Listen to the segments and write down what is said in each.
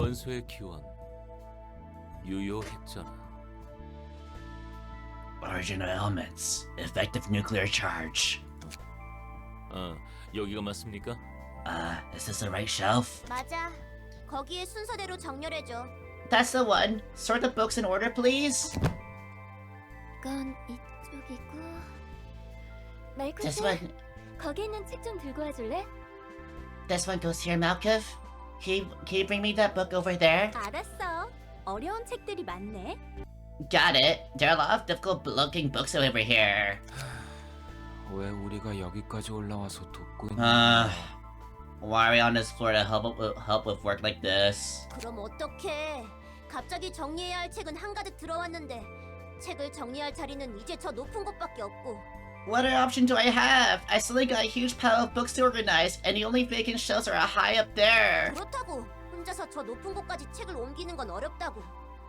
원소의 기원, 유효 핵전화. Original elements. Effective nuclear charge. 아, 여기가 맞습니까? Is this the right shelf? 맞아. 거기에 순서대로 정렬해줘. That's the one. Sort the books in order, please. 이건 이쪽이고. This 말코스, one. 거기 있는 책 좀 들고 와줄래? This one goes here, Malkov. Can you bring me that book over there? 알았어. 어려운 책들이 많네. Got it. There are a lot of difficult-looking books over here. 왜 우리가 여기까지 올라와서 돕고 있는 거야? Why are we on this floor to help with work like this? 그럼 어떡해. 갑자기 정리해야 할 책은 한가득 들어왔는데 책을 정리할 자리는 이제 저 높은 곳밖에 없고. What other option do I have? I suddenly got a huge pile of books to organize, and the only vacant shelves are high up there. 그렇다고 혼자서 저 높은 곳까지 책을 옮기는 건 어렵다고.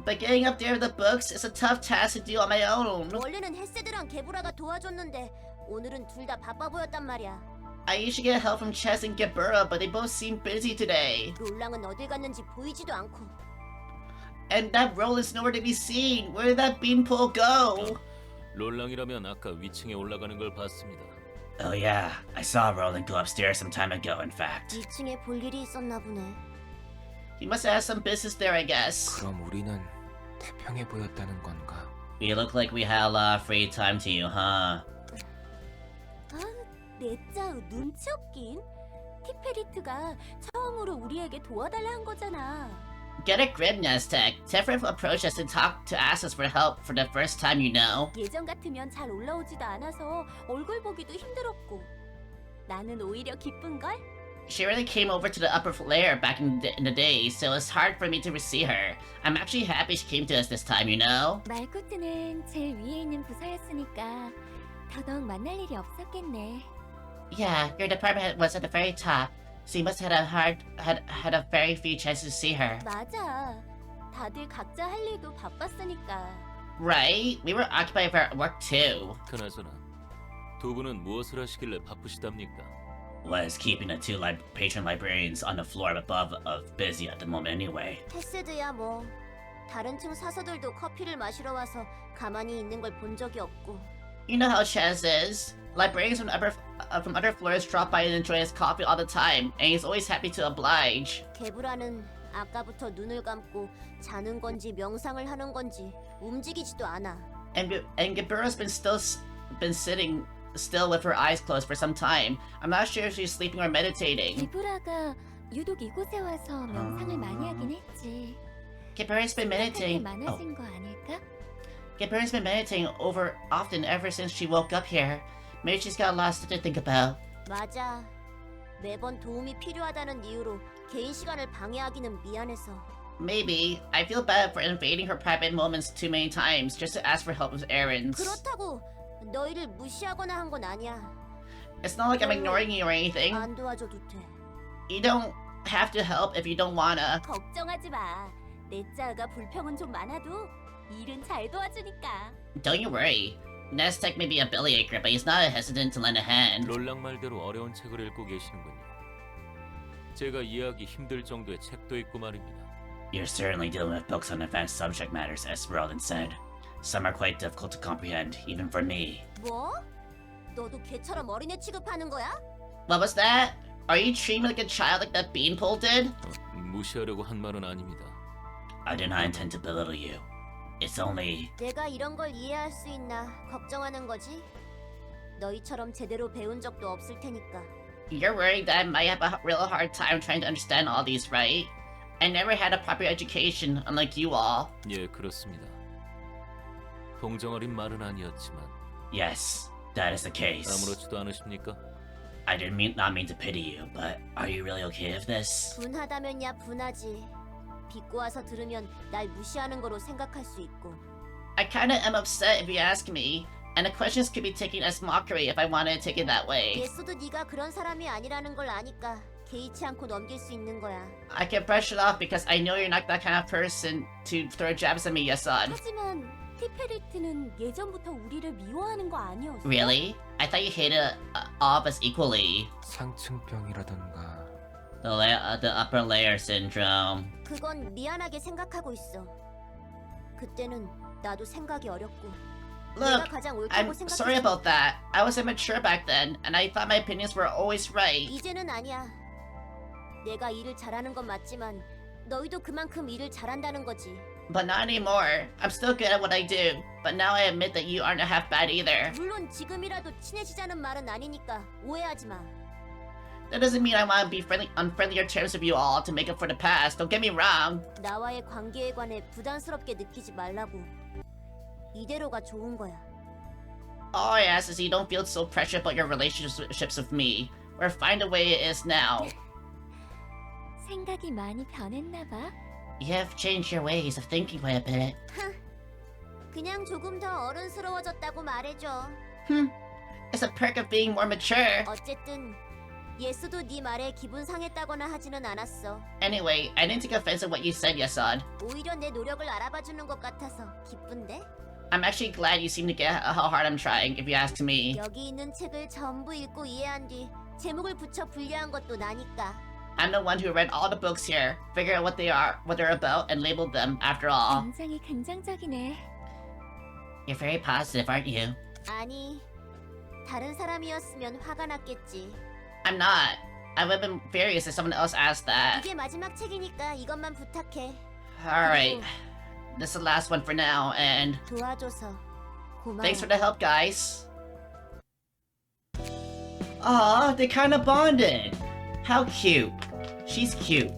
But getting up there with the books is a tough task to do on my own. 원래는 헤세드랑 게브라가 도와줬는데 오늘은 둘 다 바빠 보였단 말이야. I usually get help from Chess and Gebura, but they both seem busy today. 롤랑은 어딜 갔는지 보이지도 않고. And that Roland's nowhere to be seen. Where did that beanpole go? 롤랑이라면 아까 위층에 올라가는 걸 봤습니다. Oh yeah, I saw Roland go upstairs some time ago, in fact. 2층에 볼 일이 있었나 보네. He must have some business there, I guess. 그럼 우리는 태평해 보였다는 건가? We look like we had a lot of free time to you, huh? 내짜우 눈치 없긴. 티페리트가 처음으로 우리에게 도와달라 한 거잖아. Get a grip, Nestek. Tefrif approached us and talked to ask us for help for the first time, you know. 예전 같으면 잘 올라오지도 않아서 얼굴 보기도 힘들었고. 나는 오히려 기쁜걸? She really came over to the upper layer back in the day, so it's hard for me to see her. I'm actually happy she came to us this time, you know. 말코트는 제일 위에 있는 부서였으니까 더더욱 만날 일이 없었겠네. Yeah, your department head was at the very top, so you must have had a very few chances to see her. 맞아. 다들 각자 할 일도 바빴으니까. Right? We were occupied with our work too. 그나저나 두 분은 무엇을 하시길래 바쁘시답니까? Was keeping the two patron librarians on the floor above busy at the moment anyway. 헤세드야 뭐. 다른 층 사서들도 커피를 마시러 와서 가만히 있는 걸 본 적이 없고. You know how Chaz is. Librarians from other floors drop by and enjoy his coffee all the time, and he's always happy to oblige. 게브라는 아까부터 눈을 감고 자는 건지 명상을 하는 건지 움직이지도 않아. And Gebura's been sitting still with her eyes closed for some time. I'm not sure if she's sleeping or meditating. 게브라가 유독 이곳에 와서 명상을 많이 하긴 했지. Gebura's been meditating. 많아진 거 아닐까? Gebura's been meditating often ever since she woke up here. Maybe she's got a lot of stuff to think about. 맞아. 매번 도움이 필요하다는 이유로 개인 시간을 방해하기는 미안해서. Maybe. I feel bad for invading her private moments too many times just to ask for help with errands. 그렇다고 너희를 무시하거나 한 건 아니야. It's not like I'm ignoring you or anything. 안 도와줘도 돼. You don't have to help if you don't wanna. 걱정하지 마. 내 짜가 불평은 좀 많아도 일은 잘 도와주니까. Don't you worry. Nestek may be a bellyacre, but he's not hesitant to lend a hand. 롤랑 말대로 어려운 책을 읽고 계시는군요. 제가 이해하기 힘들 정도의 책도 있고 말입니다. You're certainly dealing with books on advanced subject matters, as Roland said. Some are quite difficult to comprehend, even for me. 뭐? 너도 걔처럼 어린애 취급하는 거야? What was that? Are you treating me like a child like that beanpole did? 무시하려고 한 말은 아닙니다. I do not intend to belittle you. It's only... 내가 이런 걸 이해할 수 있나 걱정하는 거지? 너희처럼 제대로 배운 적도 없을 테니까. You're worried that I might have a real hard time trying to understand all these, right? I never had a proper education, unlike you all. 예, 그렇습니다. 동정어린 말은 아니었지만 Yes, that is the case. 아무렇지도 않으십니까? I not mean to pity you, but are you really okay with this? 분하다면야 분하지. 빚고 와서 들으면 날 무시하는 거로 생각할 수 있고. I kinda am upset if you ask me, and the questions could be taken as mockery if I wanted to take it that way. 예수도 네가 그런 사람이 아니라는 걸 아니까 개의치 않고 넘길 수 있는 거야. I can brush it off because I know you're not that kind of person to throw jabs at me, Yasad. 하지만 티페리트는 예전부터 우리를 미워하는 거 아니었어? Really? I thought you hated all of us equally. 상층병이라던가 The upper layer syndrome. 그건 미안하게 생각하고 있어. 그때는 나도 생각이 어렸고 내가 Look, 가장 옳다고 I'm sorry 생각했어. about that. I was immature back then, and I thought my opinions were always right. 이제는 아니야. 내가 일을 잘하는 건 맞지만 너희도 그만큼 일을 잘한다는 거지. But not anymore. I'm still good at what I do, but now I admit that you aren't half bad either. 물론 지금이라도 친해지자는 말은 아니니까 오해하지 마. That doesn't mean I want to be on friendlier terms with you all to make up for the past. Don't get me wrong. 나와의 관계에 관해 부담스럽게 느끼지 말라고. 이대로가 좋은 거야. All I ask is you don't feel so pressured about your relationships with me, or find the way it is now. 생각이 많이 변했나 봐. You have changed your ways of thinking quite a bit. 그냥 조금 더 어른스러워졌다고 말해줘. It's a perk of being more mature. 어쨌든 예수도 네 말에 기분 상했다거나 하지는 않았어. Anyway, I didn't take offense at what you said, Yasan. 오히려 내 노력을 알아봐주는 것 같아서 기쁜데? I'm actually glad you seem to get how hard I'm trying, if you ask me. 여기 있는 책을 전부 읽고 이해한 뒤 제목을 붙여 분류한 것도 나니까. I'm the one who read all the books here, figure out what they are, what they're about, and labeled them, after all. 굉장히 긍정적이네. You're very positive, aren't you? 아니, 다른 사람이었으면 화가 났겠지. I'm not. I would have been furious if someone else asked that. 이게 마지막 책이니까 이것만 부탁해. Alright. This is the last one for now, and 도와줘서 고마워. thanks for the help, guys. Aw, they kinda bonded. How cute. She's cute.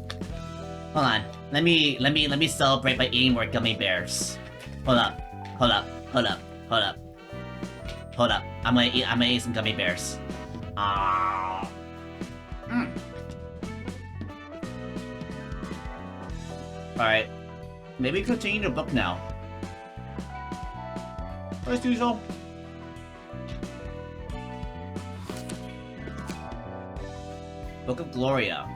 Hold on. Let me celebrate by eating more gummy bears. Hold up. Hold up. Hold up. Hold up. Hold up. I'm gonna eat some gummy bears. Ah. Alright. Maybe continue the book now. Let's do so. Book of Gloria.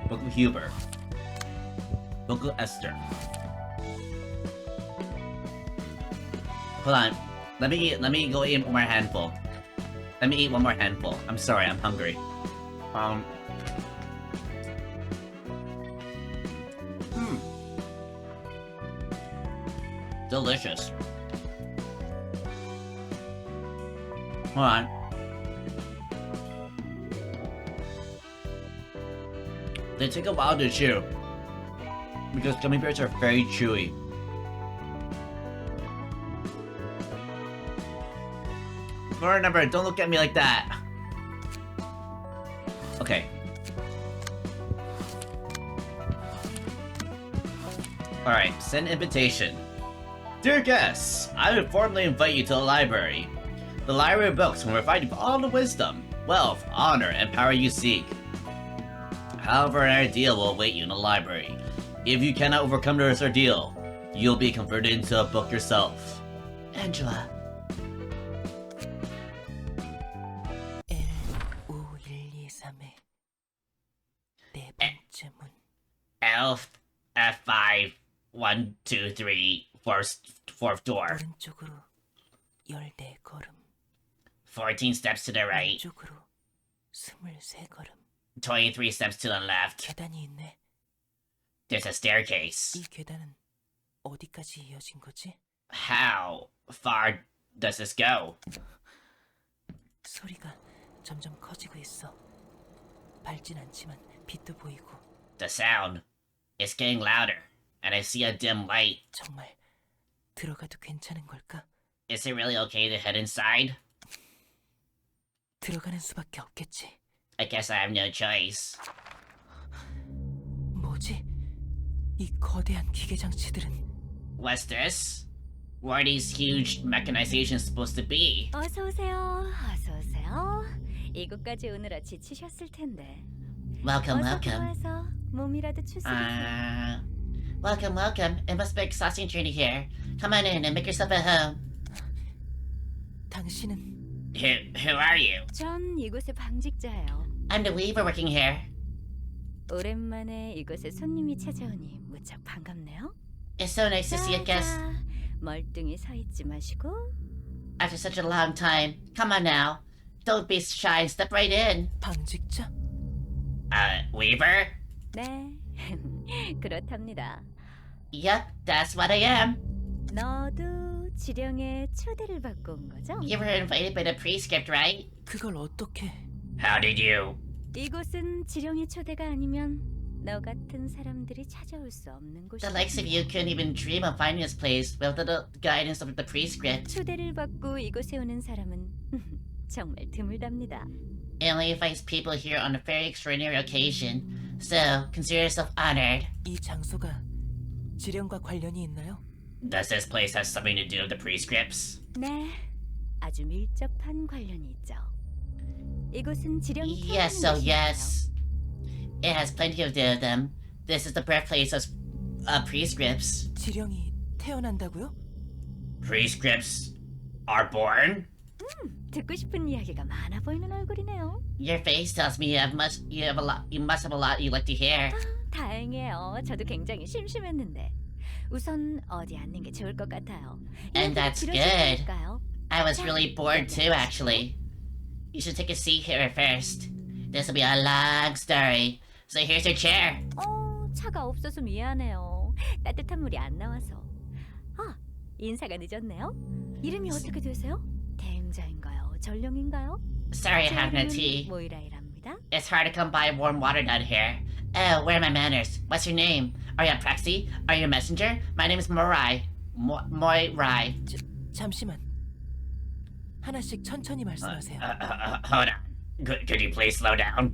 Book of Huber. Book of Esther. Hold on. Let me go eat one more handful. Let me eat one more handful. I'm sorry, I'm hungry. Delicious. Hold on. They take a while to chew, because gummy bears are very chewy. But remember, don't look at me like that. Okay. Alright, send invitation. Dear guests, I would formally invite you to the library. The library of books will provide you with all the wisdom, wealth, honor, and power you seek. However, an ordeal will await you in the library. If you cannot overcome this ordeal, you'll be converted into a book yourself. Angela. 1, 5, 1, 2, 3의 네 번째 문. Elf F5 1, 2, 3 fourth door. 오른쪽으로 14걸음. 14 steps to the right. 왼쪽으로 23걸음. 23 steps to the left. 계단이 있네. There's a staircase. 이 계단은 어디까지 이어진 거지? How far does this go? 소리가 점점 커지고 있어. 밝진 않지만 빛도 보이고. The sound is getting louder, and I see a dim light. 정말 들어가도 괜찮은 걸까? Is it really okay to head inside? 들어가는 수밖에 없겠지. I guess I have no choice. 뭐지? 이 거대한 기계 장치들은 What's this? What are these huge mechanizations supposed to be? 어서 오세요. 어서 오세요. 이곳까지 오느라 지치셨을 텐데. Welcome, 어서 welcome. 들어와서 몸이라도 추스리세요. Welcome, welcome. It must be exhausting journey here. Come on in and make yourself at home. 당신은 Who are you? 전 이곳의 방직자예요. I'm the weaver working here. 오랜만에 이곳에 손님이 찾아오니 무척 반갑네요. It's so nice to see a guest 멀뚱히 서 있지 마시고 after such a long time. Come on now. Don't be shy. Step right in. 방직자? Weaver? 네, 그렇답니다. Yep, that's what I am. 너도 지령의 초대를 받고 온 거죠? You were invited by the prescript, right? 그걸 어떻게? How did you? 이곳은 지령의 초대가 아니면 너 같은 사람들이 찾아올 수 없는 곳이야. The likes of you couldn't even dream of finding this place without the guidance of the prescript. 초대를 받고 이곳에 오는 사람은 정말 드물답니다. It only invites people here on a very extraordinary occasion, so consider yourself honored. 이 장소가 지령과 관련이 있나요? Does this place have something to do with the prescripts? 네, 아주 밀접한 관련이 있죠. 이곳은 지령이 태어나는 Yes, so 곳이니까요. yes. It has plenty to do with them. This is the birthplace of prescripts. 지령이 태어난다고요? Prescripts are born? 듣고 싶은 이야기가 많아 보이는 얼굴이네요. Your face tells me you must have a lot you'd like to hear. 다행이에요. 저도 굉장히 심심했는데. 우선 어디 앉는 게 좋을 것 같아요. And 이야기를 that's 들어줄 good. 테니까요. I was really bored too, actually. You should take a seat here first. This will be a long story. So here's your chair. 차가 없어서 미안해요. 따뜻한 물이 안 나와서. 아, 인사가 늦었네요. 이름이 어떻게 되세요? 대행자인가요? 전령인가요? Sorry, I 제 have no 이름은 tea. 모이라이랍니다. It's hard to come by warm water down here. Oh, where are my manners? What's your name? Are you a proxy? Are you a messenger? My name is Morai. Moirai. 잠시만. 하나씩 천천히 말씀하세요. Hold on. Could you please slow down?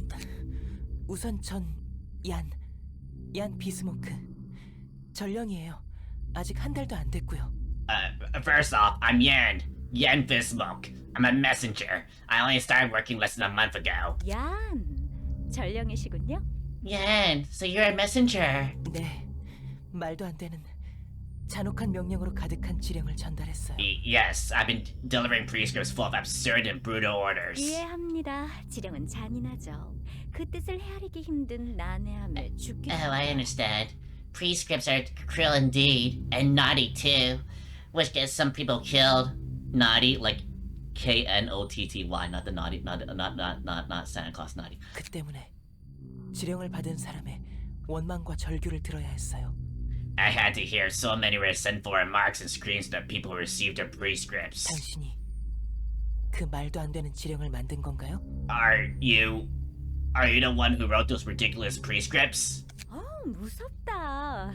우선 얀 비스모크. 전령이에요. 아직 한 달도 안 됐고요. First off, I'm Yan Bismoke. I'm a messenger. I only started working less than a month ago. 얀, 전령이시군요. Yan, so you're a messenger. 네, 말도 안 되는 잔혹한 명령으로 가득한 지령을 전달했어요. Yes, I've been delivering prescripts full of absurd and brutal orders. 이해합니다. 지령은 잔인하죠. 그 뜻을 헤아리기 힘든 난해함에 죽기 Oh, I understand. Prescripts are cruel indeed, and naughty too, which gets some people killed. Naughty, like Knotty, not the naughty, not Santa Claus naughty. 그 때문에 지령을 받은 사람의 원망과 절규를 들어야 했어요. I had to hear so many resentful remarks and screams that people received their prescripts. 당신이 그 말도 안 되는 지령을 만든 건가요? Are you the one who wrote those ridiculous prescripts? 무섭다.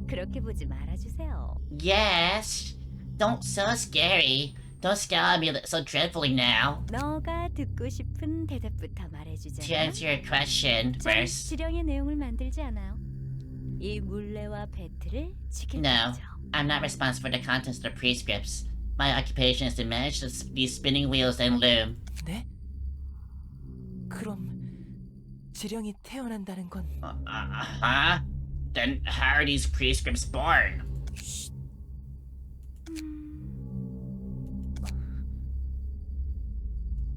그렇게 보지 말아주세요. Yes. Don't so scary. Don't scare me so dreadfully now. 너가 듣고 싶은 대답부터 To 말해주자면 answer your question, 전 first, 지령의 내용을 만들지 않아요. 이 물레와 배틀을 지킬 no, 거죠. I'm not responsible for the contents of the prescripts. My occupation is to manage these spinning wheels and loom. 네? 그럼 지령이 태어난다는 건 Huh? Then how are these prescripts born?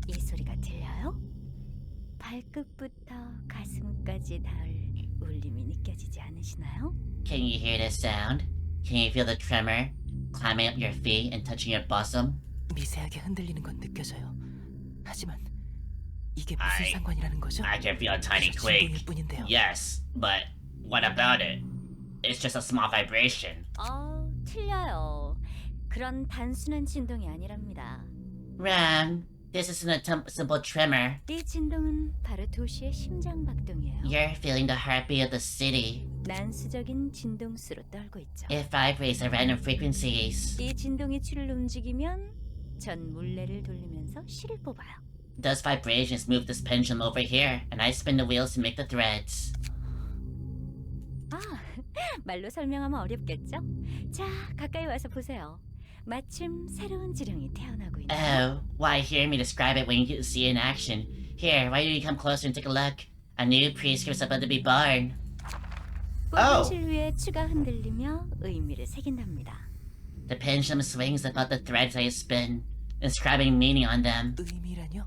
이 소리가 들려요? 발끝부터 가슴까지 닿을 울림이 느껴지지 않으시나요? Can you hear this sound? Can you feel the tremor climbing up your feet and touching your bosom? 미세하게 흔들리는 건 느껴져요. 하지만 이게 무슨 I- 상관이라는 거죠? I can feel a tiny 진동일 quake. 뿐인데요. Yes, but what about it? It's just a small vibration. 틀려요. 그런 단순한 진동이 아니랍니다. Wrong. This isn't a simple tremor. 이 진동은 바로 도시의 심장 박동이에요. You're feeling the heartbeat of the city. 난수적인 진동수로 떨고 있죠. It vibrates at random frequencies. 이 진동의 추를 움직이면 전 물레를 돌리면서 실을 뽑아요. Those vibrations move this pendulum over here, and I spin the wheels to make the threads. 말로 설명하면 어렵겠죠? 자, 가까이 와서 보세요. 마침 새로운 지령이 태어나고 있네요. Oh, why hear me describe it when you get to see it in action? Here, why don't you come closer and take a look? A new prescript's about to be born. 뽑은 실 위에 추가 흔들리며 의미를 새긴답니다. The pendulum swings about the threads I spin, inscribing meaning on them. 의미라뇨?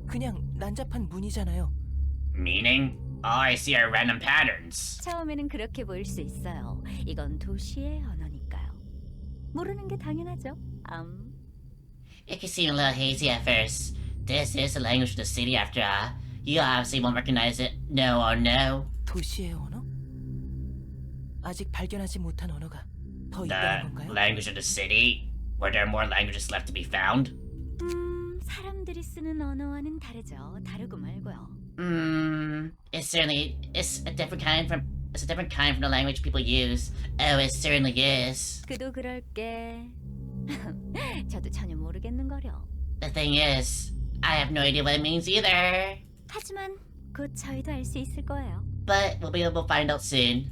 그냥 난잡한 문이잖아요. Meaning? All I see are random patterns. 처음에는 그렇게 보일 수 있어요. 이건 도시의 언어니까요. 모르는 게 당연하죠. It can seem a little hazy at first. This is the language of the city after all. You obviously won't recognize it. No or no. 도시의 언어? 아직 발견하지 못한 언어가 더 The 있다는 건가요? language of the city? Were there more languages left to be found? 사람들이 쓰는 언어와는 다르죠. 다르고 말고요. It's a different kind from the language people use. Oh, it certainly is. 그도 그럴게. 저도 전혀 모르겠는거려. The thing is, I have no idea what it means either. 하지만 곧 저희도 알 수 있을 거예요. But we'll be able to find out soon.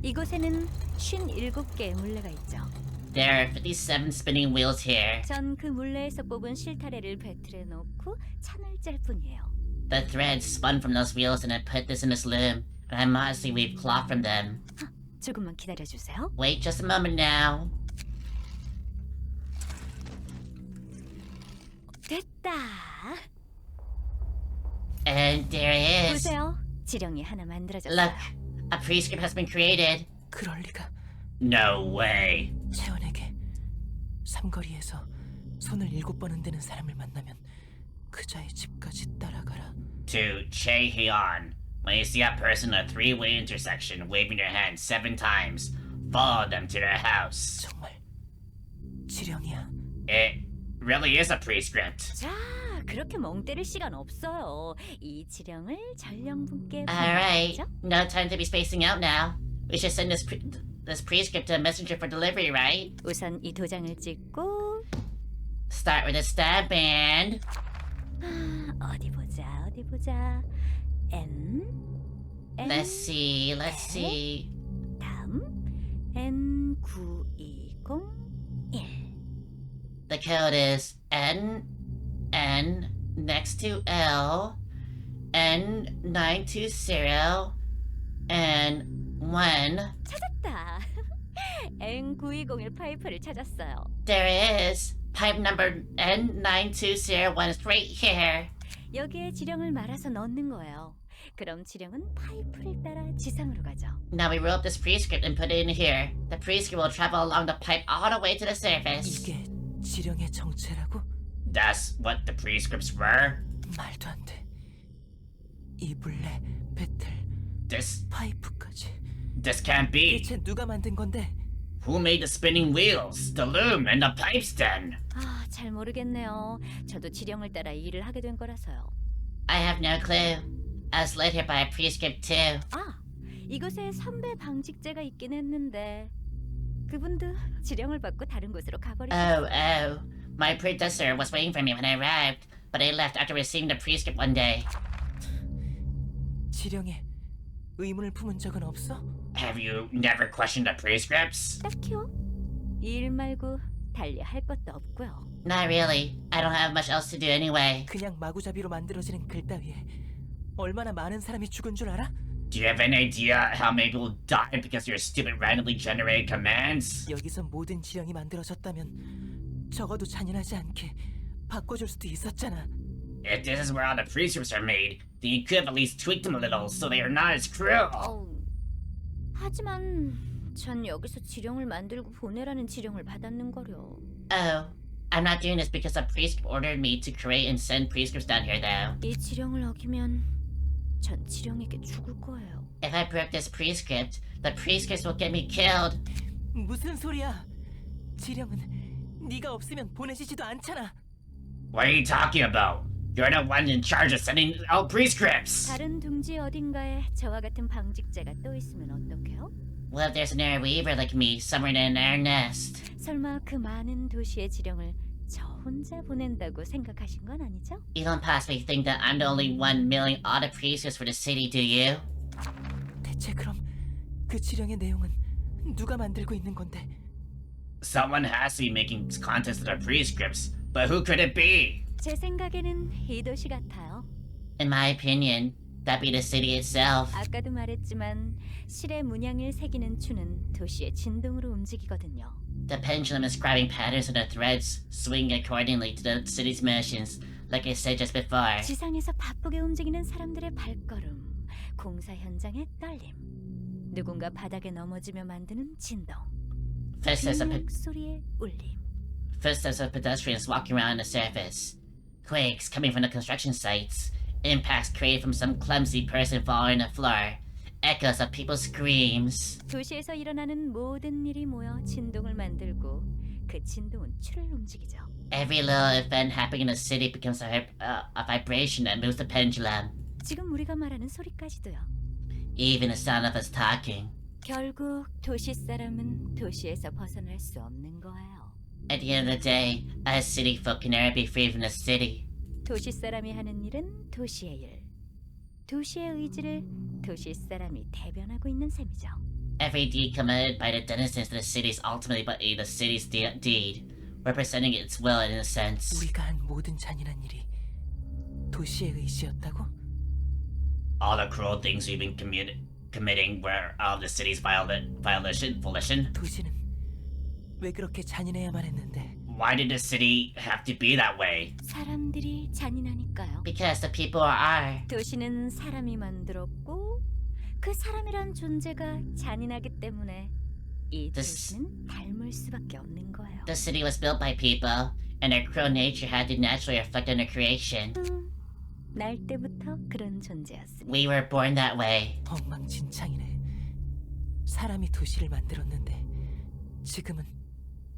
이곳에는 57개의 물레가 있죠. There are 57 spinning wheels here. 전 그 물레에서 뽑은 실타래를 배틀에 넣고 찬을 짤 뿐이에요. The threads spun from those wheels and I put this in this loom, and I modestly weave cloth from them. 조금만 기다려주세요. Wait just a moment now. 됐다. And there it is. 보세요. 지령이 하나 만들어졌어요. Look, a prescript has been created. 그럴 리가. No way. 채원에게 삼거리에서 손을 7번 흔드는 사람을 만나면 그자의 집까지 따라가라. To Che Hyun. When you see a person in a three-way intersection waving their hand 7 times, follow them to their house. 정말 지령이야. It really is a prescript. 자, 그렇게 멍 때릴 시간 없어요. 이 지령을 전령분께 Alright, 보내죠. no time to be spacing out now. We should send this prescript to a messenger for delivery, right? 우선 이 도장을 찍고 Start with a stamp and... 어디 보자. N Let's see. 다음 N9201. The code is N next to L N920 and 1. 찾았다. N9201 파이프를 찾았어요. There it is. Pipe number N9201 is right here. 여기에 지령을 말아서 넣는 거예요. 그럼 지령은 파이프를 따라 지상으로 가죠. Now we roll up this prescript and put it in here. The prescript will travel along the pipe all the way to the surface. 이게 지령의 정체라고? That's what the prescripts were? 말도 안 돼. 이 물레, 배틀, This 파이프까지. can't be. 대체 누가 만든 건데? Who made the spinning wheels, the loom, and the pipes then? 잘 모르겠네요. 저도 지령을 따라 일을 하게 된 거라서요. I have no clue. I was led here by a prescript too. 이곳에 선배 방직제가 있긴 했는데 그분도 지령을 받고 다른 곳으로 가버리셨어요. Oh. My predecessor was waiting for me when I arrived, but I left after receiving the prescript one day. 지령에 의문을 품은 적은 없어? Have you never questioned the prescripts? 딱히요. 일 말고 달리 할 것도 없고요. Not really. I don't have much else to do anyway. 그냥 마구잡이로 만들어지는 글 따위에 얼마나 많은 사람이 죽은 줄 알아? Do you have an idea how many people died because of your stupid randomly generated commands? 여기서 모든 지령이 만들어졌다면 적어도 잔인하지 않게 바꿔줄 수도 있었잖아. If this is where all the prescripts are made, then you could have at least tweaked them a little so they are not as cruel. 하지만 전 여기서 지령을 만들고 보내라는 지령을 받았는 거려. Oh, I'm not doing this because a prescript ordered me to create and send prescripts down here though. 이 지령을 어기면 전 지령에게 죽을 거예요. If I broke this prescript, the prescripts will get me killed. 무슨 소리야? 지령은 네가 없으면 보내지지도 않잖아. What are you talking about? You're the one in charge of sending out prescripts. 다른 둥지 어딘가에 저와 같은 방직제가 또 있으면 어떡해요? Well, if there's an air weaver like me somewhere in an air nest. 설마 그 많은 도시의 지령을 저 혼자 보낸다고 생각하신 건 아니죠? You don't possibly think that I'm the only one milling all the prescripts for the city, do you? 대체 그럼 그 지령의 내용은 누가 만들고 있는 건데? Someone has to be making contents of the prescripts, but who could it be? 제 생각에는 이 도시 같아요. In my opinion, that'd be the city itself. 아까도 말했지만 실의 문양을 새기는 추는 도시의 진동으로 움직이거든요. The pendulum is grabbing patterns of the threads, swinging accordingly to the city's motions, like I said just before. 지상에서 바쁘게 움직이는 사람들의 발걸음, 공사 현장의 떨림, 누군가 바닥에 넘어지며 만드는 진동, This is a 빅 소리의 울림. footsteps of pedestrians walking around on the surface. Quakes coming from the construction sites. Impacts created from some clumsy person falling on the floor. Echoes of people's screams. 도시에서 일어나는 모든 일이 모여 진동을 만들고 그 진동은 추를 움직이죠. Every little event happening in the city becomes a vibration that moves the pendulum. 지금 우리가 말하는 소리까지도요. Even the sound of us talking. 결국 도시 사람은 도시에서 벗어날 수 없는 거예요. At the end of the day, us city folk can never be free from the city. 도시 사람이 하는 일은 도시의 일. 도시의 의지를 도시 사람이 대변하고 있는 셈이죠. Every deed committed by the denizens of the city is ultimately but the city's deed, representing its will in a sense. 우리가 한 모든 잔인한 일이 도시의 의지였다고? All the cruel things we've been committing were of the city's volition. 도시는 왜 그렇게 잔인해야만 했는데? Why did the city have to be that way? 사람들이 잔인하니까요. Because the people are. 도시는 사람이 만들었고 그 사람이란 존재가 잔인하기 때문에 이 도시는 닮을 수밖에 없는 거예요. The city was built by people, and their cruel nature had to naturally reflect on their creation. 날 때부터 그런 존재였으니. We were born that way. 엉망진창이네. 사람이 도시를 만들었는데 지금은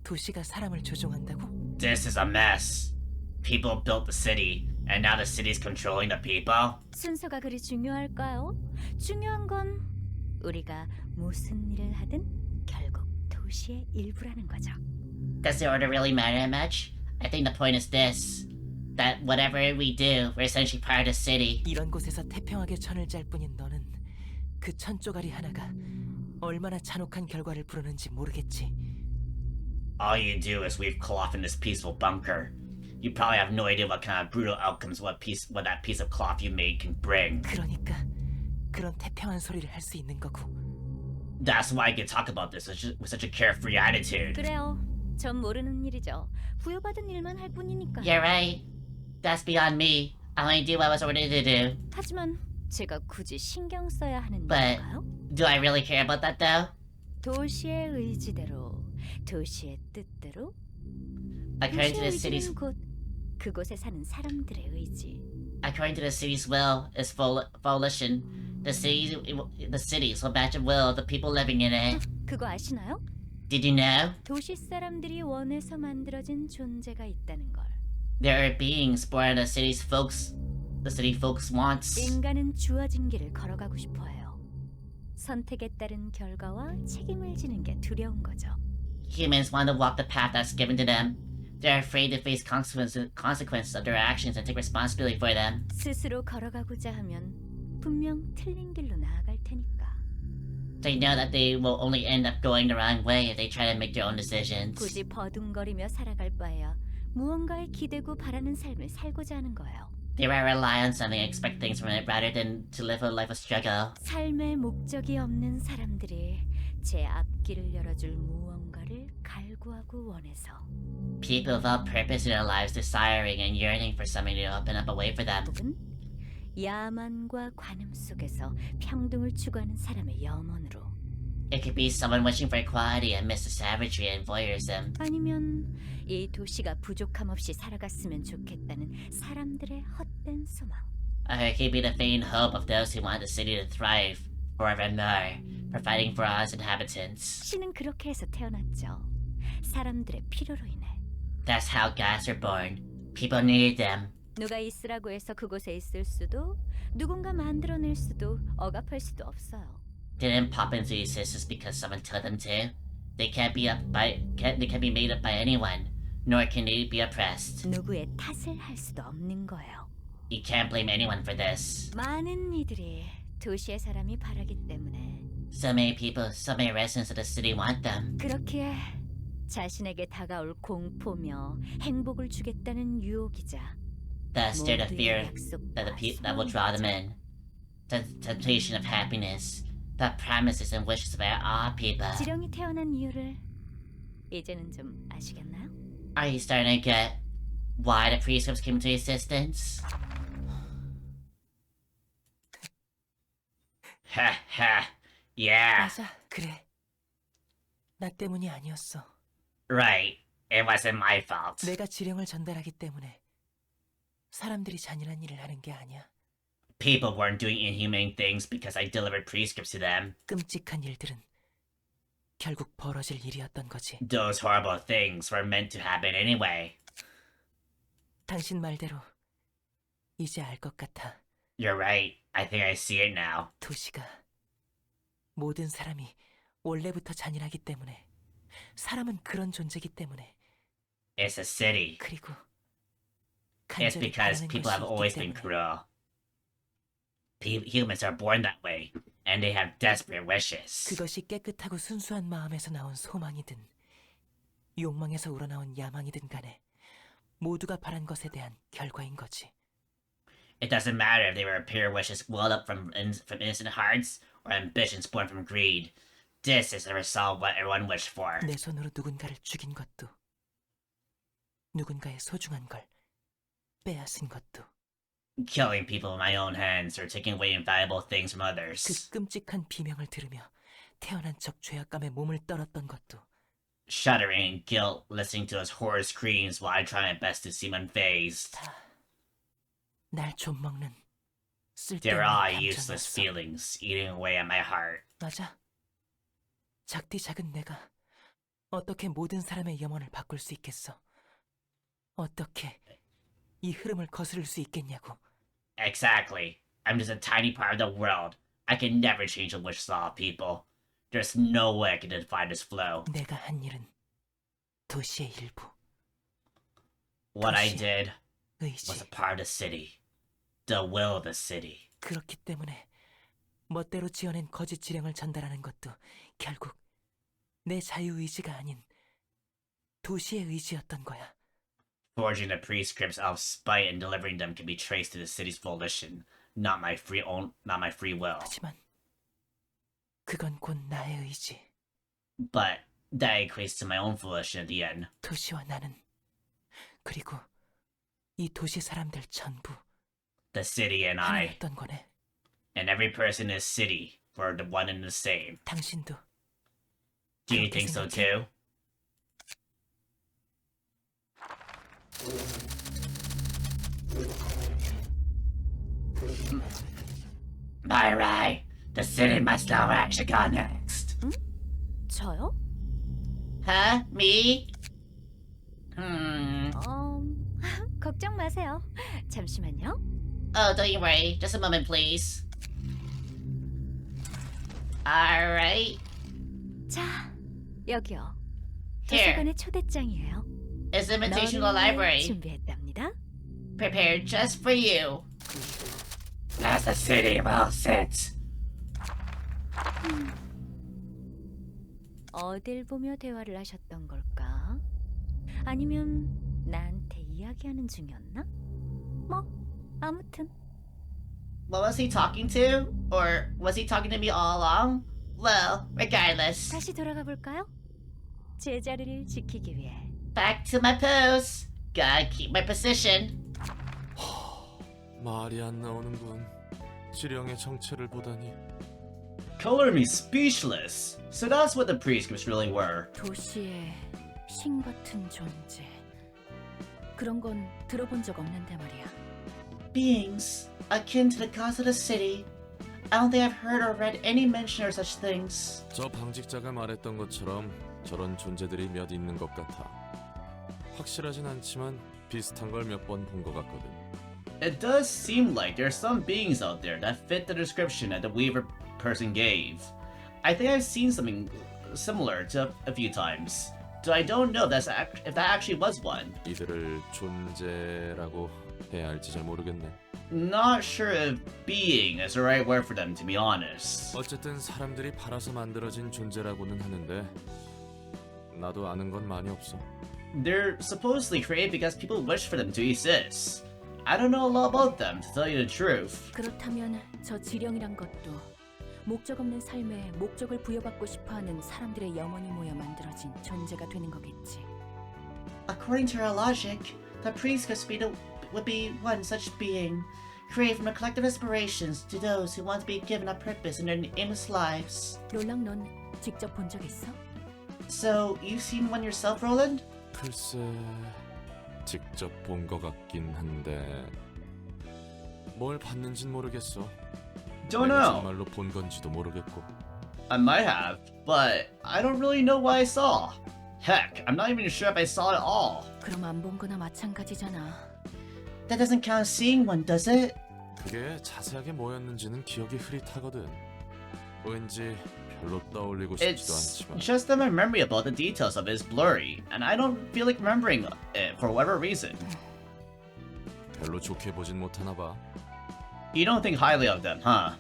도시가 사람을 조종한다고? This is a mess. People built the city, and now the city's controlling the people. 순서가 그리 중요할까요? 중요한 건 우리가 무슨 일을 하든 결국 도시의 일부라는 거죠. Does the order really matter much? I think the point is this. That whatever we do, we're essentially part of the city. 이런 곳에서 태평하게 천을 짤 뿐인 너는 그 천 쪼가리 하나가 얼마나 잔혹한 결과를 부르는지 모르겠지. All you do is weave cloth in this peaceful bunker. You probably have no idea what kind of brutal outcomes what that piece of cloth you made can bring. 그러니까 그런 태평한 소리를 할 수 있는 거고. That's why I can talk about this with such a carefree attitude. 그래요. 전 모르는 일이죠. 부여받은 일만 할 뿐이니까. You're right. That's beyond me. I only do what I was ordered to do. 하지만 제가 굳이 신경 써야 하는 But 일인가요? do I really care about that though? 도시의 의지대로, 도시의 뜻대로. According to 도시의 the city's 의지는 곧 그곳에 사는 사람들의 의지. according to the city's will is volition. The city's a batch of will of the people living in it. 그거 아시나요? Did you know? 도시 사람들이 원해서 만들어진 존재가 있다는 걸. There are beings born of the city folks wants. 인간은 주어진 길을 걸어가고 싶어해요. 선택에 따른 결과와 책임을 지는 게 두려운 거죠. Humans want to walk the path that's given to them. They're afraid to face consequences of their actions and take responsibility for them. 스스로 걸어가고자 하면 분명 틀린 길로 나아갈 테니까. They know that they will only end up going the wrong way if they try to make their own decisions. 굳이 버둥거리며 살아갈 바에야 무언가에 기대고 바라는 삶을 살고자 하는 거예요. They rather rely on something and expect things from it rather than to live a life of struggle. 삶의 목적이 없는 사람들이 제 앞길을 열어줄 무언가를 갈구하고 원해서. People without purpose in their lives desiring and yearning for something to open up a way for them. 혹은 야만과 관음 속에서 평등을 추구하는 사람의 염원으로. It could be someone wishing for equality amidst the savagery and voyeurism. 아니면 이 도시가 부족함 없이 살아갔으면 좋겠다는 사람들의 헛된 소망. Or it could be the vain hope of those who want the city to thrive forevermore, providing for us inhabitants. 신은 그렇게 해서 태어났죠. 사람들의 필요로 인해. That's how gods are born. People needed them. 누가 있으라고 해서 그곳에 있을 수도, 누군가 만들어낼 수도, 억압할 수도 없어요. They didn't pop into existence because someone told them to. They can't be made up by anyone, nor can they be oppressed. 누구의 탓을 할 수도 없는 거예요. You can't blame anyone for this. 많은 이들이 도시의 사람이 바라기 때문에 So many people, so many residents of the city want them. 그렇기에 자신에게 다가올 공포며 행복을 주겠다는 유혹이자 Thus, they're the fear 약속과 that will draw them in. The temptation of happiness, the promises and wishes of all people. 지령이 태어난 이유를 이제는 좀 아시겠나요? Are you starting to get why the prescripts came into existence? Ha ha, yeah, 맞아, 그래. 나 때문이 아니었어. right. It wasn't my fault. 내가 지령을 전달하기 때문에 사람들이 잔인한 일을 하는 게 아니야. People weren't doing inhumane things because I delivered prescripts to them. 끔찍한 일들은 결국 벌어질 일이었던 거지. Those horrible things were meant to happen anyway. 당신 말대로 이제 알 것 같아. You're right. I think I see it now. 도시가 모든 사람이 원래부터 잔인하기 때문에, 사람은 그런 존재이기 때문에, It's a city. 그리고 It's 간절히 because 바라는 people have 것이 always 있기 been 때문에. cruel. Humans are born that way, and they have desperate wishes. 그것이 깨끗하고 순수한 마음에서 나온 소망이든 욕망에서 우러나온 야망이든 간에 모두가 바란 것에 대한 결과인 거지. It doesn't matter if they were pure wishes welled up from innocent hearts or ambitions born from greed. This is the result of what everyone wished for. 내 손으로 누군가를 죽인 것도, 누군가의 소중한 걸 빼앗은 것도, Killing people with my own hands or taking away invaluable things from 그 others. 끔찍한 비명을 들으며 태어난 척 죄악감에 몸을 떨었던 것도, Shuddering in guilt, listening to those horror screams while I try my best to seem unfazed. 다 날 좀먹는 They were all 쓸데없는 useless 감정이었어. feelings eating away at my heart. 맞아. 작디 작은 내가 어떻게 모든 사람의 영혼을 바꿀 수 있겠어? 어떻게 이 흐름을 거스를 수 있겠냐고. Exactly. I'm just a tiny part of the world. I can never change the wishes of all people. There's no way I can defy this flow. 내가 한 일은 도시의 일부, What I 도시. did 의지. was a part of the city. The will of the city. 그렇기 때문에 멋대로 지어낸 거짓 지령을 전달하는 것도 결국 내 자유의지가 아닌 도시의 의지였던 거야. Forging the prescripts out of spite and delivering them can be traced to the city's volition, not my free will. 하지만 그건 곧 나의 의지. But that equates to my own volition at the end. 도시와 나는, 그리고 이 도시 사람들 전부 The city and I, 하나였던 거네. and every person in this city were the one and the same. 당신도 Do you 그렇게 think so 생각해? too? By right, the city must know where I should go next. 저요? Huh? Me? 걱정 마세요. 잠시만요. Oh, don't you worry. Just a moment, please. Alright. 자, 여기요. Here. 도서관의 초대장이에요. It's an invitation to the 너를 위해 library. 준비했답니다. Prepared just for you. As the city will sit. 어딜 보며 대화를 하셨던 걸까? 아니면 나한테 이야기하는 중이었나? 뭐 아무튼 What was he talking to? Or was he talking to me all along? Well, regardless. 다시 돌아가 볼까요? 제 자리를 지키기 위해. Back to my pose. Gotta keep my position. 말이 안 나오는군. 지령의 정체를 보다니. Color me speechless. So that's what the prescripts really were. 도시의 신 같은 존재. 그런 건 들어본 적 없는데 말이야. Beings akin to the gods of the city. I don't think I've heard or read any mention of such things. 저 방직자가 말했던 것처럼 저런 존재들이 몇 있는 것 같아. 확실하진 않지만 비슷한 걸 몇 번 본 것 같거든. It does seem like there are some beings out there that fit the description that the Weaver person gave. I think I've seen something similar to a few times. So I don't know if that actually was one. 이들을 존재라고 해야 할지 잘 모르겠네. Not sure if being is the right word for them, to be honest. 어쨌든 사람들이 팔아서 만들어진 존재라고는 하는데 나도 아는 건 많이 없어. They're supposedly created because people wish for them to exist. I don't know a lot about them, to tell you the truth. 그렇다면 저 지령이란 것도 목적 없는 삶에 목적을 부여받고 싶어하는 사람들의 영혼이 모여 만들어진 존재가 되는 거겠지. According to our logic, the prescripts would be one such being, created from a collective aspirations to those who want to be given a purpose in their aimless lives. 롤랑 넌 직접 본 적 있어? So, you've seen one yourself, Roland? 글쎄, 직접 본 것 같긴 한데 뭘 봤는진 모르겠어. Don't 내가 know. 정말로 본 건지도 모르겠고. I might have, but I don't really know what I saw. Heck, I'm not even sure if I saw it all. 그럼 안 본 거나 마찬가지잖아. That doesn't count seeing one, does it? 그게 자세하게 뭐였는지는 기억이 흐릿하거든. 왠지 별로 떠올리고 싶지도 It's 않지만. just that my memory about the details of it is blurry, and I don't feel like remembering it for whatever reason. 별로 좋게 보진 못하나 봐. You don't think highly of them, huh?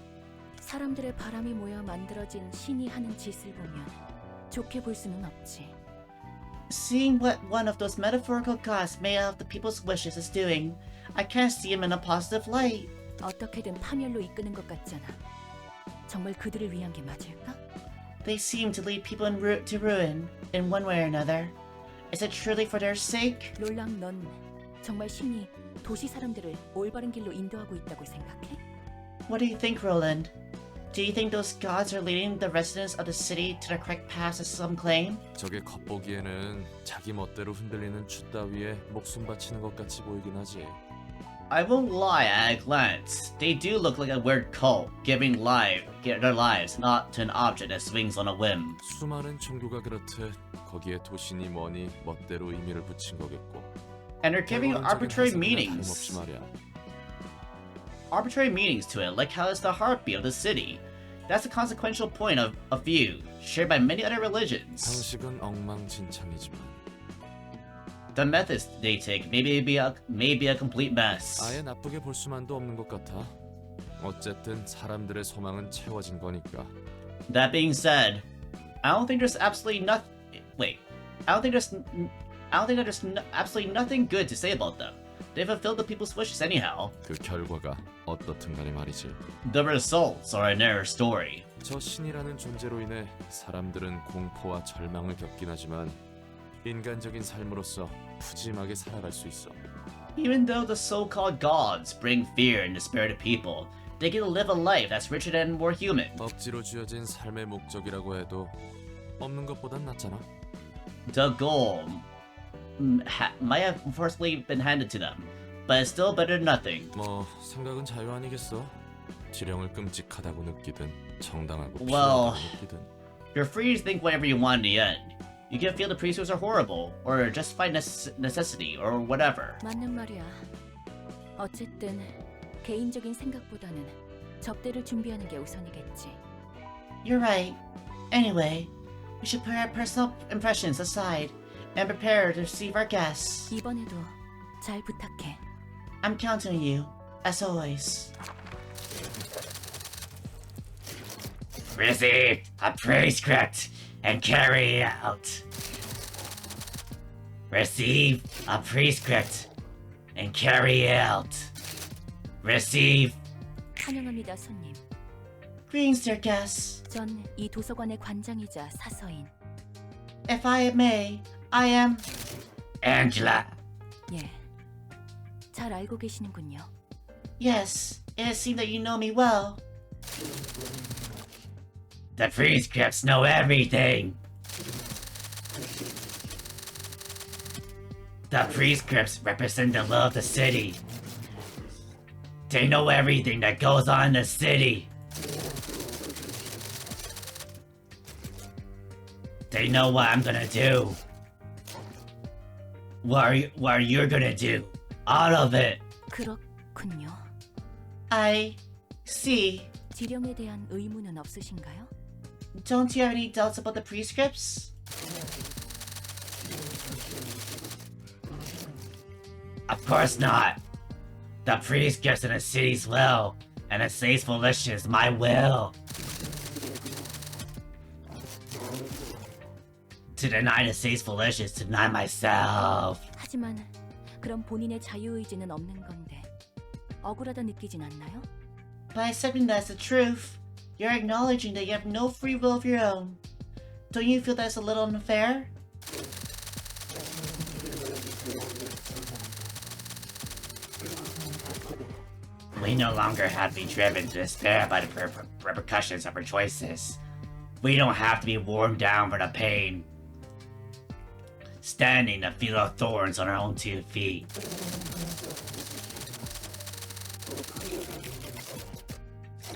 사람들의 바람이 모여 만들어진 신이 하는 짓을 보면 좋게 볼 수는 없지. Seeing what one of those metaphorical gods made out of the people's wishes is doing, I can't see him in a positive light. 어떻게든 파멸로 이끄는 것 같잖아. 정말 그들을 위한 게 맞을까? They seem to lead people to ruin, in one way or another. Is it truly for their sake? 롤랑, 넌 정말 신이 도시 사람들을 올바른 길로 인도하고 있다고 생각해? What do you think, Roland? Do you think those gods are leading the residents of the city to the correct path as some claim? 저게 겉보기에는 자기 멋대로 흔들리는 추 따위에 목숨 바치는 것 같이 보이긴 하지. I won't lie at a glance. They do look like a weird cult, giving their lives not to an object that swings on a whim. 수많은 종교가 그렇듯 거기에 도시니 뭐니 멋대로 의미를 붙인 거겠고. And they're giving 결과론적인 arbitrary 해석이나 meanings. 다름없이 말이야. Arbitrary meanings to it, like how it's the heartbeat of the city. That's a consequential point of view, shared by many other religions. 방식은 엉망진창이지만 The methods they take may be a complete mess. 아예 나쁘게 볼 수만도 없는 것 같아. 어쨌든 사람들의 소망은 채워진 거니까. That being said, I don't think there's absolutely absolutely nothing good to say about them. They fulfilled the people's wishes anyhow. 그 결과가 어떻든 간에 말이지. The results are another story. 저 신이라는 존재로 인해 사람들은 공포와 절망을 겪긴 하지만 인간적인 삶으로서 푸짐하게 살아갈 수 있어. Even though the so-called gods bring fear and despair to people, they get to live a life that's richer and more human. 억지로 쥐어진 삶의 목적이라고 해도 없는 것보단 낫잖아. The goal might have unfortunately been handed to them, but it's still better than nothing. 뭐 생각은 자유 아니겠어? 지령을 끔찍하다고 느끼든 정당하고 Well, 필요하다고 느끼든. You're free to think whatever you want in the end. You can feel the priesthoods are horrible, or justified necessity, or whatever. 맞는 말이야. 어쨌든 개인적인 생각보다는 접대를 준비하는 게 우선이겠지. You're right. Anyway, we should put our personal impressions aside and prepare to receive our guests. 이번에도 잘 부탁해. I'm counting on you, as always. Receive a prescript and carry it out. Receive a prescript and carry it out. Receive. 환영합니다, 손님. Greetings, dear guests. 전 이 도서관의 관장이자 사서인. If I may, I am Angela. 예. 잘 알고 계시는군요. Yes, it seems that you know me well. The prescripts know everything. The prescripts represent the will of the city. They know everything that goes on in the city. They know what I'm gonna do. What are you gonna do? All of it. 그렇군요. I see. 지령에 대한 의무는 없으신가요? Don't you have any doubts about the prescripts? Of course not. The prescripts in the city's will, and the city's volition is my will. To deny the city's volition is to deny myself. 하지만 그럼 본인의 자유의지는 없는 건데 억울하다 느끼진 않나요? By accepting that as the truth, you're acknowledging that you have no free will of your own. Don't you feel that's a little unfair? We no longer have to be driven to despair by the repercussions of our choices. We don't have to be worn down by the pain. standing a field of thorns on her own 2 feet.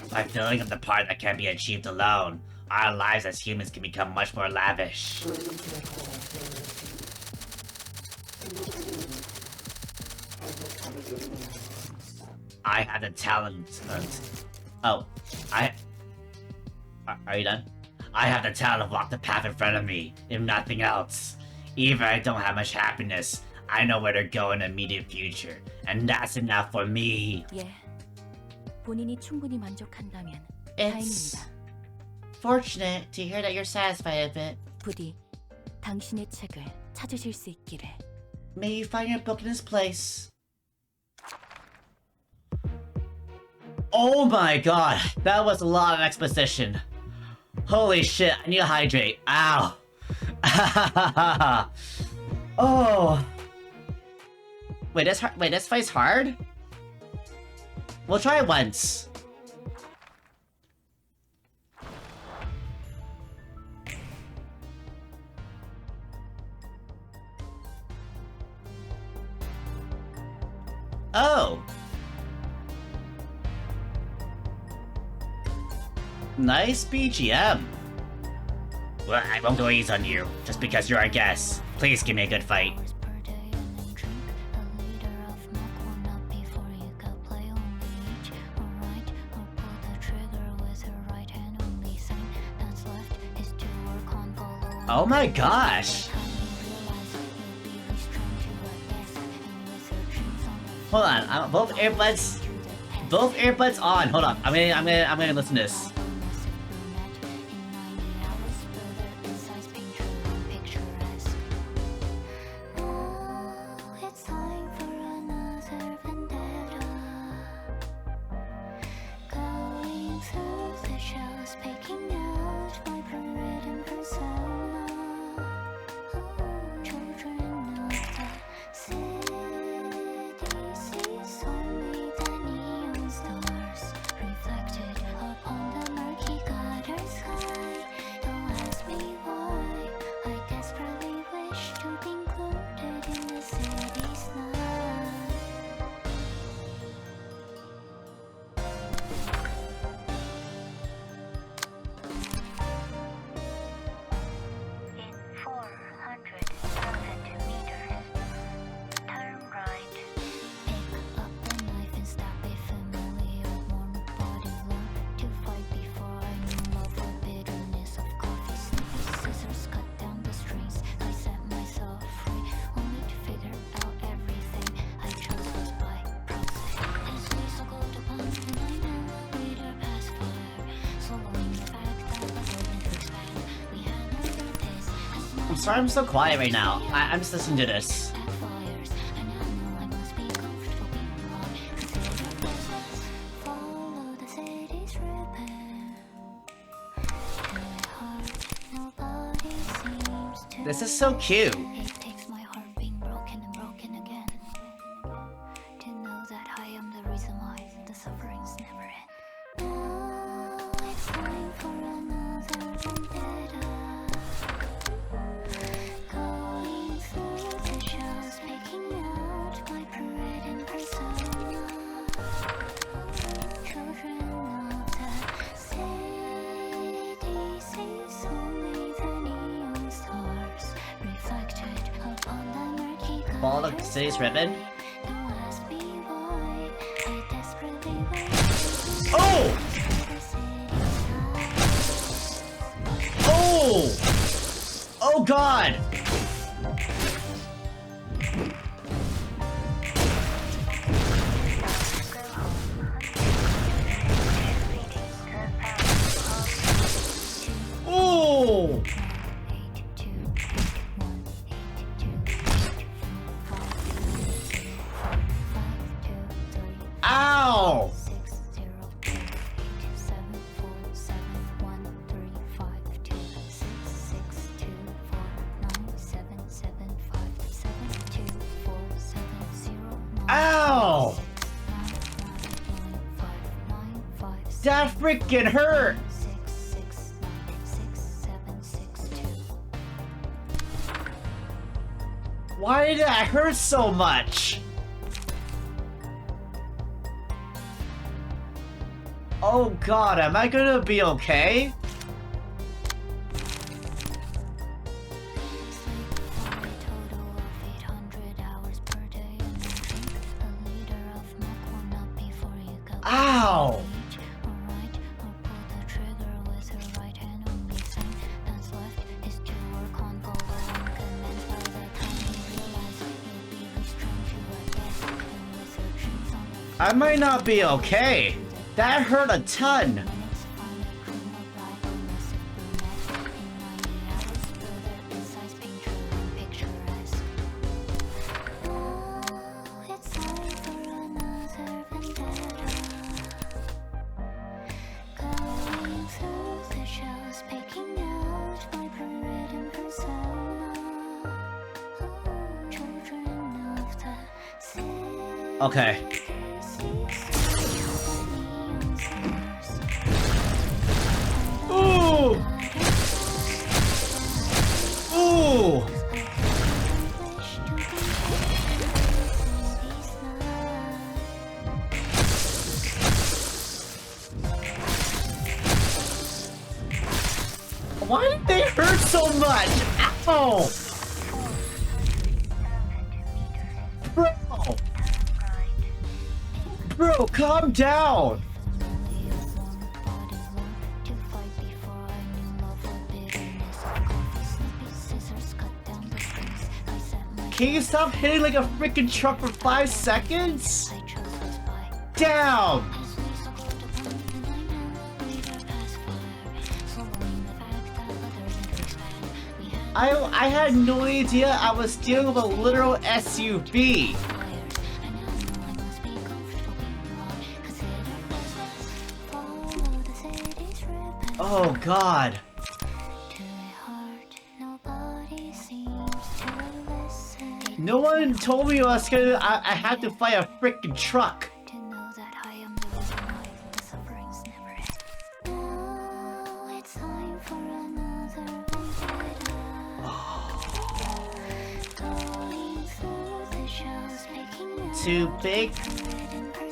By filling up the part that can't be achieved alone, our lives as humans can become much more lavish. I have the talent. Are you done? I have the talent to walk the path in front of me, if nothing else. Even if I don't have much happiness, I know where to go in the immediate future, and that's enough for me. 예. 본인이 충분히 만족한다면 It's 다행입니다. fortunate to hear that you're satisfied with it. 부디 당신의 책을 찾으실 수 있기를. May you find your book in its place. Oh my god, that was a lot of exposition. Holy shit, I need to hydrate. Ow. Oh. Wait, this fight's hard? We'll try it once. Oh. Nice BGM. Well, I won't go easy on you, just because you're our guest. Please give me a good fight. Oh my gosh! Hold on, both earbuds on. Hold on, I'm gonna listen to this. I'm sorry I'm so quiet right now. I'm just listening to this. This is so cute. Ball of city's ribbon. Oh! Oh! Oh god! Oh! Ow! Ow! That freaking hurt! Why did I hurt so much? Oh god, am I gonna be okay? Ow! I might not be okay. That hurt a ton. Okay. Ooh! Ooh! Why did they hurt so much? Ow! Bro! Bro, calm down! Can you stop hitting like a freaking truck for 5 seconds? Down! I had no idea I was dealing with a literal SUV. Oh god. No one told me I had to fight a freaking truck. Too big?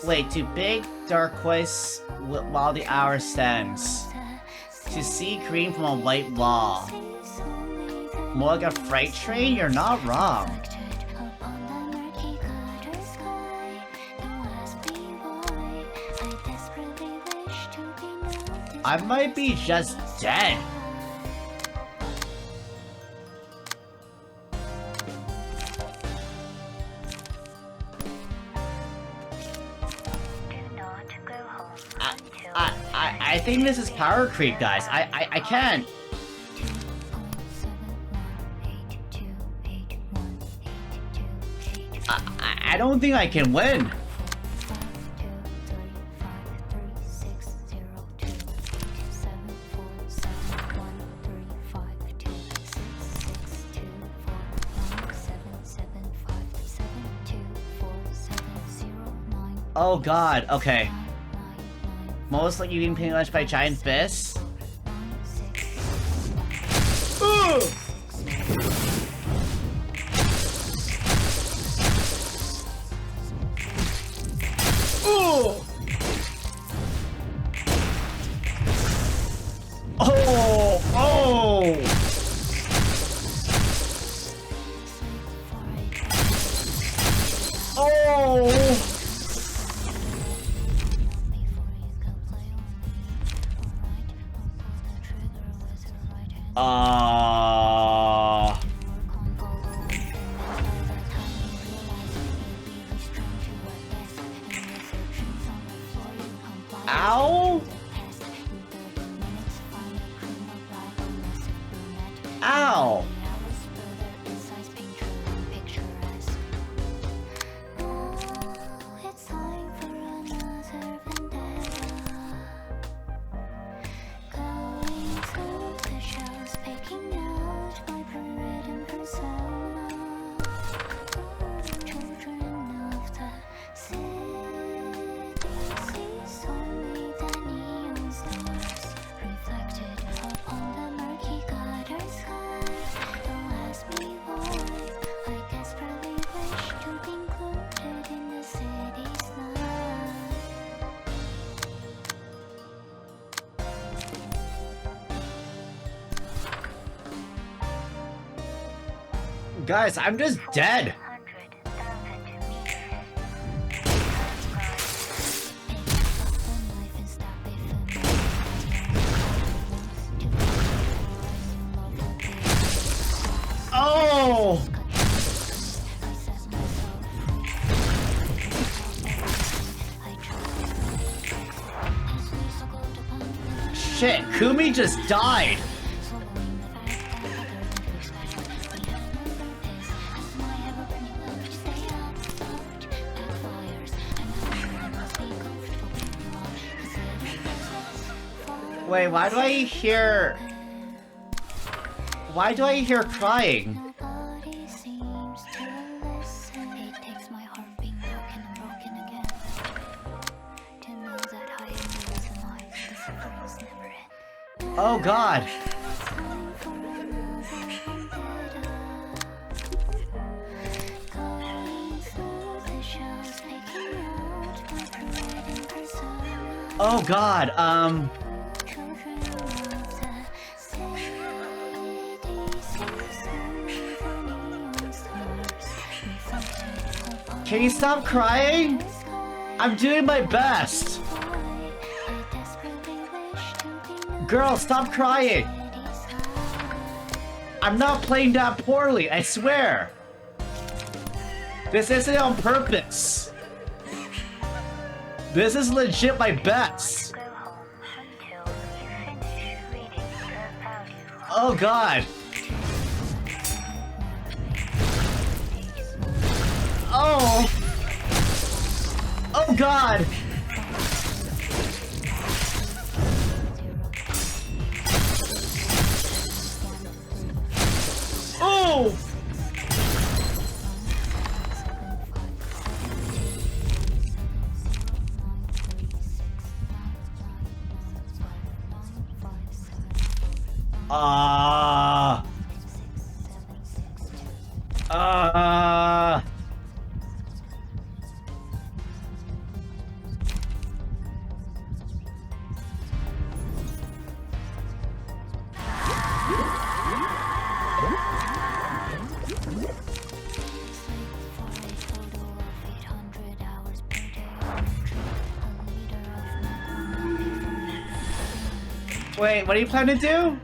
Wait, too big? Turquoise while the hour stands. To see green from a white wall. More like a freight train? You're not wrong. I might be just dead. I think this is power creep, guys. I can't. I don't think I can win. Oh god, okay. Most likely being penalized by giant fists. Ooh! Ooh! Oh! Oh! Oh! Ow! Ow! Guys, I'm just dead. Oh! Shit, Kumi just died. Wait, why do I hear crying? Nobody seems to listen. It takes my heart being broken and broken again to know that I am the reason why the suffering's never end. Oh god. Time for another vendetta. Going through the shells, picking out my pride and persona. Oh god, Children of the city sing the neon stars, reflecting upon can you stop crying? the sky. I'm doing my best. I desperately wish to be known Girl, stop crying. as high. I'm not playing that poorly, I swear. This isn't on purpose. This is legit my best. Go home until you finish reading the value. Oh god. Oh. Oh god. Oh. Ah. Ah. Wait, what do you plan to do?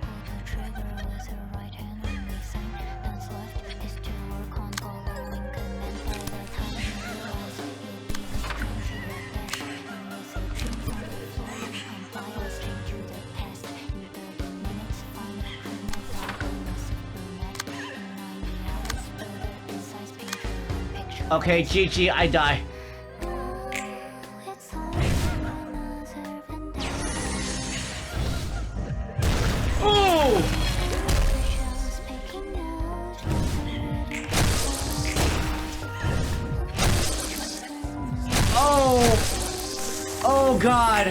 Okay, GG, I die. Oh! Oh! Oh god!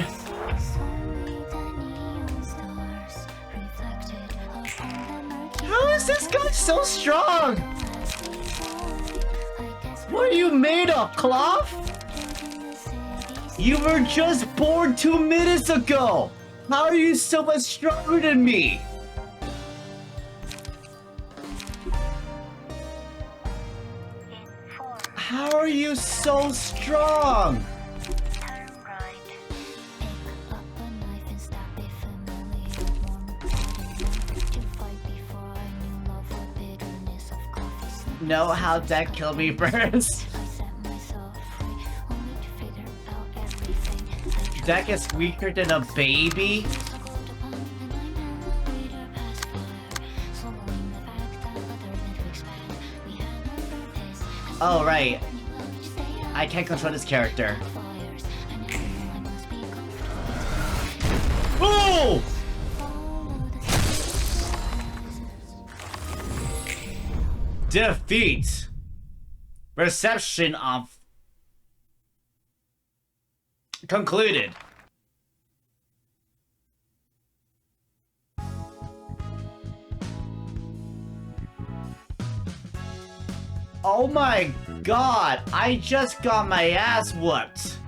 How is this guy so strong? What are you made of, cloth? You were just born 2 minutes ago! How are you so much stronger than me? How are you so strong? Know how that killed me first? Deck is weaker than a baby? Oh, right. I can't control this character. Oh! Defeat. Reception of... concluded. Oh my god, I just got my ass whooped.